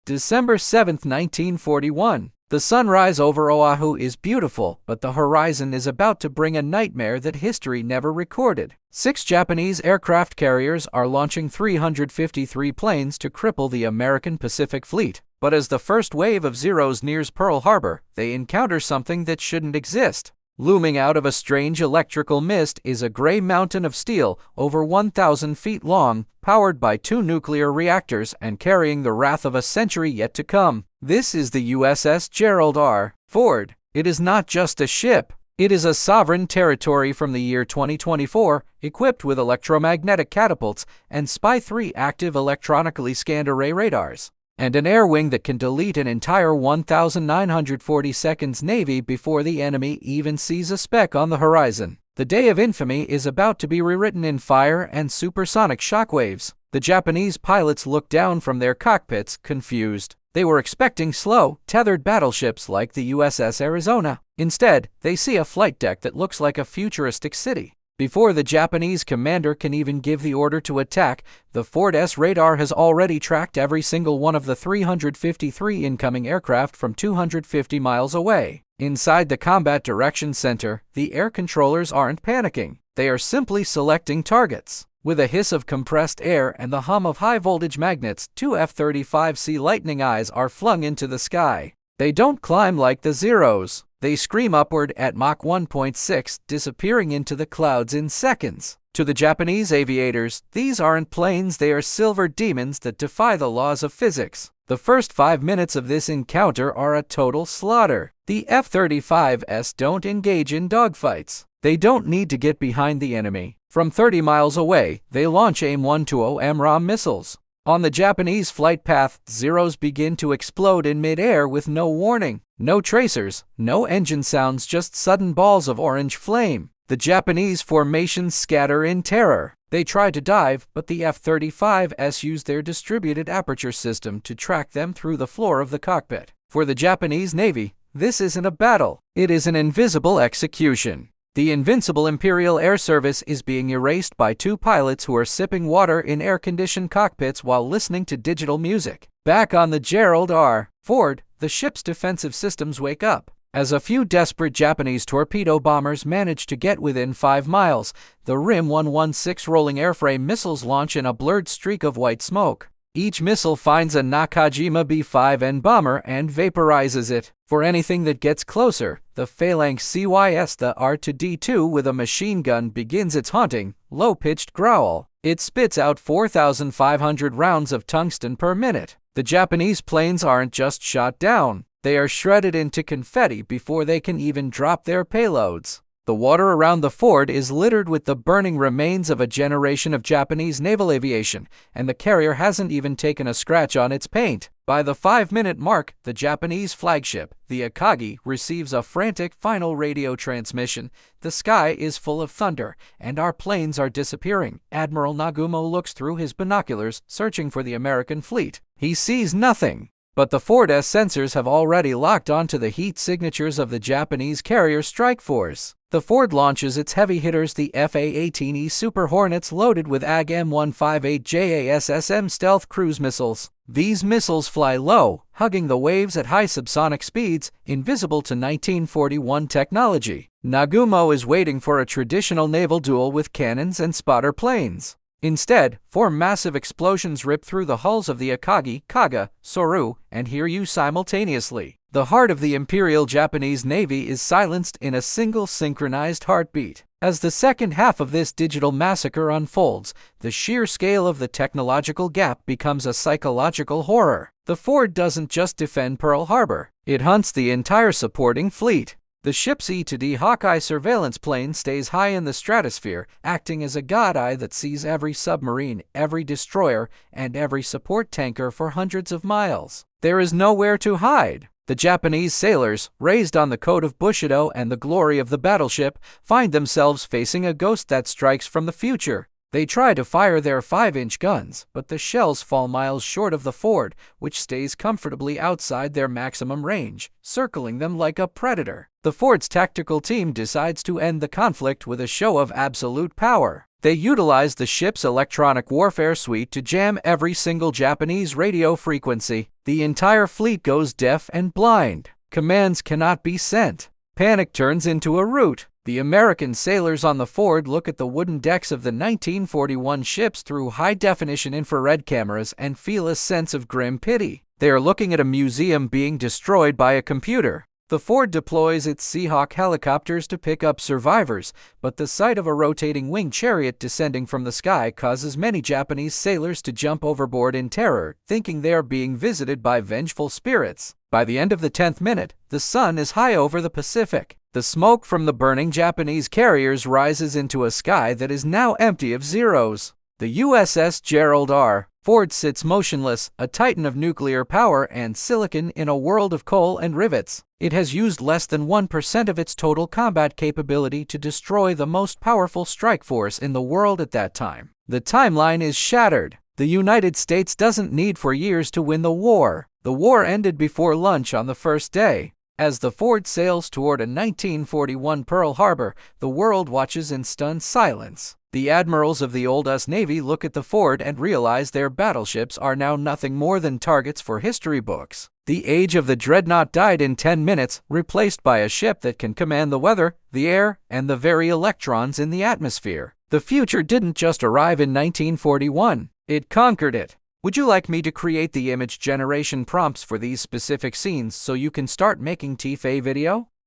December 7, 1941. The sunrise over Oahu is beautiful, but the horizon is about to bring a nightmare that history never recorded. 6 Japanese aircraft carriers are launching 353 planes to cripple the American Pacific Fleet. But as the first wave of Zeros nears Pearl Harbor, they encounter something that shouldn't exist. Looming out of a strange electrical mist is a gray mountain of steel over 1,000 feet long, powered by 2 nuclear reactors and carrying the wrath of a century yet to come. This is the USS Gerald R. Ford. It is not just a ship. It is a sovereign territory from the year 2024, equipped with electromagnetic catapults and SPY-3 active electronically scanned array radars, and an air wing that can delete an entire 1,940 seconds Navy before the enemy even sees a speck on the horizon. The day of infamy is about to be rewritten in fire and supersonic shockwaves. The Japanese pilots look down from their cockpits, confused. They were expecting slow, tethered battleships like the USS Arizona. Instead, they see a flight deck that looks like a futuristic city. Before the Japanese commander can even give the order to attack, the Ford's radar has already tracked every single one of the 353 incoming aircraft from 250 miles away. Inside the Combat Direction Center, the air controllers aren't panicking. They are simply selecting targets. With a hiss of compressed air and the hum of high-voltage magnets, 2 F-35C Lightning Eyes are flung into the sky. They don't climb like the Zeros. They scream upward at Mach 1.6, disappearing into the clouds in seconds. To the Japanese aviators, these aren't planes, they are silver demons that defy the laws of physics. The first 5 minutes of this encounter are a total slaughter. The F-35s don't engage in dogfights. They don't need to get behind the enemy. From 30 miles away, they launch AIM-120 MRAM missiles. On the Japanese flight path, Zeros begin to explode in mid-air with no warning. No tracers, no engine sounds, just sudden balls of orange flame. The Japanese formations scatter in terror. They try to dive, but the F-35s use their distributed aperture system to track them through the floor of the cockpit. For the Japanese Navy, this isn't a battle. It is an invisible execution. The invincible Imperial Air Service is being erased by 2 pilots who are sipping water in air-conditioned cockpits while listening to digital music. Back on the Gerald R. Ford, the ship's defensive systems wake up. As a few desperate Japanese torpedo bombers manage to get within 5 miles, the RIM-116 rolling airframe missiles launch in a blurred streak of white smoke. Each missile finds a Nakajima B-5N bomber and vaporizes it. For anything that gets closer, the Phalanx CYS, the R2D2 with a machine gun, begins its haunting, low-pitched growl. It spits out 4,500 rounds of tungsten per minute. The Japanese planes aren't just shot down. They are shredded into confetti before they can even drop their payloads. The water around the Ford is littered with the burning remains of a generation of Japanese naval aviation, and the carrier hasn't even taken a scratch on its paint. By the 5-minute mark, the Japanese flagship, the Akagi, receives a frantic final radio transmission. The sky is full of thunder, and our planes are disappearing. Admiral Nagumo looks through his binoculars, searching for the American fleet. He sees nothing. But the Ford's sensors have already locked onto the heat signatures of the Japanese carrier strike force. The Ford launches its heavy hitters, the FA-18E Super Hornets, loaded with AG-M158 JASSM stealth cruise missiles. These missiles fly low, hugging the waves at high subsonic speeds, invisible to 1941 technology. Nagumo is waiting for a traditional naval duel with cannons and spotter planes. Instead, 4 massive explosions rip through the hulls of the Akagi, Kaga, Soryu, and Hiryu simultaneously. The heart of the Imperial Japanese Navy is silenced in a single synchronized heartbeat. As the second half of this digital massacre unfolds, the sheer scale of the technological gap becomes a psychological horror. The Ford doesn't just defend Pearl Harbor, it hunts the entire supporting fleet. The ship's E-2D Hawkeye surveillance plane stays high in the stratosphere, acting as a god eye that sees every submarine, every destroyer, and every support tanker for hundreds of miles. There is nowhere to hide. The Japanese sailors, raised on the code of Bushido and the glory of the battleship, find themselves facing a ghost that strikes from the future. They try to fire their 5-inch guns, but the shells fall miles short of the Ford, which stays comfortably outside their maximum range, circling them like a predator. The Ford's tactical team decides to end the conflict with a show of absolute power. They utilize the ship's electronic warfare suite to jam every single Japanese radio frequency. The entire fleet goes deaf and blind. Commands cannot be sent. Panic turns into a rout. The American sailors on the Ford look at the wooden decks of the 1941 ships through high-definition infrared cameras and feel a sense of grim pity. They are looking at a museum being destroyed by a computer. The Ford deploys its Seahawk helicopters to pick up survivors, but the sight of a rotating winged chariot descending from the sky causes many Japanese sailors to jump overboard in terror, thinking they are being visited by vengeful spirits. By the end of the 10th minute, the sun is high over the Pacific. The smoke from the burning Japanese carriers rises into a sky that is now empty of Zeros. The USS Gerald R. Ford sits motionless, a titan of nuclear power and silicon in a world of coal and rivets. It has used less than 1% of its total combat capability to destroy the most powerful strike force in the world at that time. The timeline is shattered. The United States doesn't need 4 years to win the war. The war ended before lunch on the first day. As the Ford sails toward a 1941 Pearl Harbor, the world watches in stunned silence. The admirals of the old US Navy look at the Ford and realize their battleships are now nothing more than targets for history books. The age of the dreadnought died in 10 minutes, replaced by a ship that can command the weather, the air, and the very electrons in the atmosphere. The future didn't just arrive in 1941, it conquered it. Would you like me to create the image generation prompts for these specific scenes so you can start making TFA video?